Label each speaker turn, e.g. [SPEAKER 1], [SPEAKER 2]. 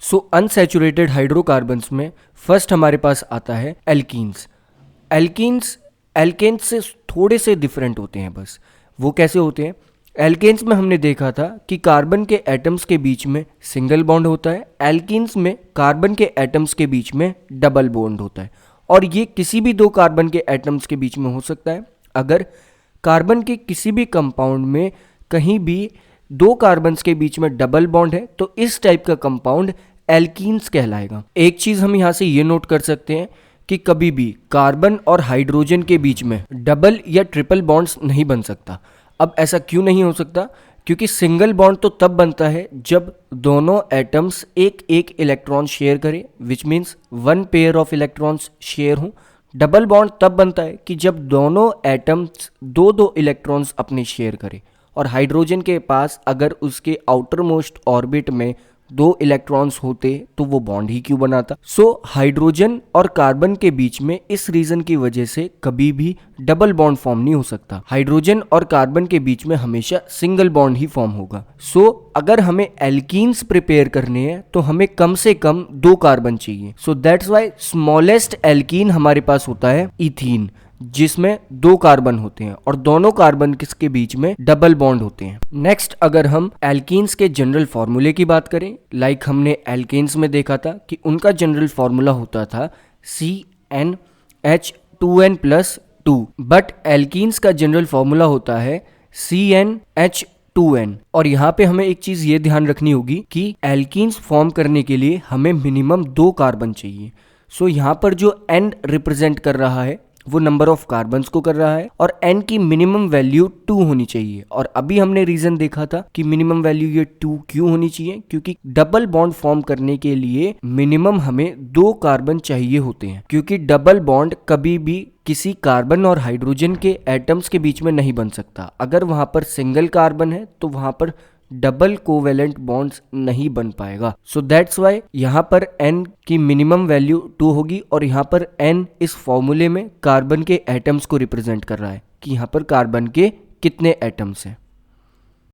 [SPEAKER 1] सो unsaturated hydrocarbons में first हमारे पास आता है एल्कीन्स। एल्कीन्स एल्केन्स से थोड़े से डिफरेंट होते हैं बस। वो कैसे होते हैं? एल्केन्स में हमने देखा था कि कार्बन के एटम्स के बीच में सिंगल बॉन्ड होता है, एल्कीन्स में कार्बन के एटम्स के बीच में डबल बॉन्ड होता है। और ये किसी भी दो कार्बन के एटम्स के बीच में हो सकता है। अगर कार्बन के किसी भी कंपाउंड में कहीं भी दो कार्बन्स के बीच में डबल बॉन्ड है तो इस टाइप का कंपाउंड एल्कीन्स कहलाएगा। एक चीज हम यहां से ये नोट कर सकते हैं कि कभी भी कार्बन और हाइड्रोजन के बीच में डबल या ट्रिपल बॉन्ड्स नहीं बन सकता। अब ऐसा क्यों नहीं हो सकता? क्योंकि सिंगल बॉन्ड तो तब बनता है जब दोनों एटम्स एक एक इलेक्ट्रॉन शेयर करें, which means one pair of electrons share हों। डबल बॉन्ड तब बनता है कि जब दोनों एटम्स दो दो इलेक्ट्रॉन्स अपने शेयर करें। और हाइड्रोजन के पास अगर उसके आउटर मोस्ट ऑर्बिट में दो इलेक्ट्रॉन्स होते तो वो बॉन्ड ही क्यों बनाता? सो हाइड्रोजन और कार्बन के बीच में इस रीजन की वजह से कभी भी डबल बॉन्ड फॉर्म नहीं हो सकता। हाइड्रोजन और कार्बन के बीच में हमेशा सिंगल बॉन्ड ही फॉर्म होगा। सो अगर हमें एल्कीन्स प्रिपेयर करने हैं तो हमें कम से कम दो कार्बन चाहिए। So that's why smallest alkene हमारे पास होता है इथीन, जिसमें दो कार्बन होते हैं और दोनों कार्बन के बीच में डबल बॉन्ड होते हैं। नेक्स्ट अगर हम एल्कीन्स के जनरल फार्मूले की बात करें, लाइक हमने एल्केन्स में देखा था कि उनका जनरल फार्मूला होता था CnH2n+2, बट एल्कीन्स का जनरल फार्मूला होता है CnH2n। और यहाँ पे हमें एक चीज ये ध्यान रखनी होगी कि एल्कीन्स फॉर्म करने के लिए हमें मिनिमम दो कार्बन चाहिए। सो यहाँ पर जो N रिप्रेजेंट कर रहा है वो नंबर ऑफ कार्बन्स को कर रहा है और N की मिनिमम वैल्यू 2 होनी चाहिए। और अभी हमने रीजन देखा था कि मिनिमम वैल्यू ये 2 क्यों होनी चाहिए, क्योंकि डबल बॉन्ड फॉर्म करने के लिए मिनिमम हमें दो कार्बन चाहिए होते हैं। क्योंकि डबल बॉन्ड कभी भी किसी कार्बन और हाइड्रोजन के एटम्स के बीच में नहीं बन सकता। अगर वहां पर सिंगल कार्बन है तो वहां पर डबल कोवेलेंट बॉन्ड्स नहीं बन पाएगा। सो दैट्स वाई यहाँ पर N की मिनिमम वैल्यू 2 होगी और यहाँ पर N इस फॉर्मूले में कार्बन के एटम्स को रिप्रेजेंट कर रहा है कि यहाँ पर कार्बन के कितने एटम्स हैं।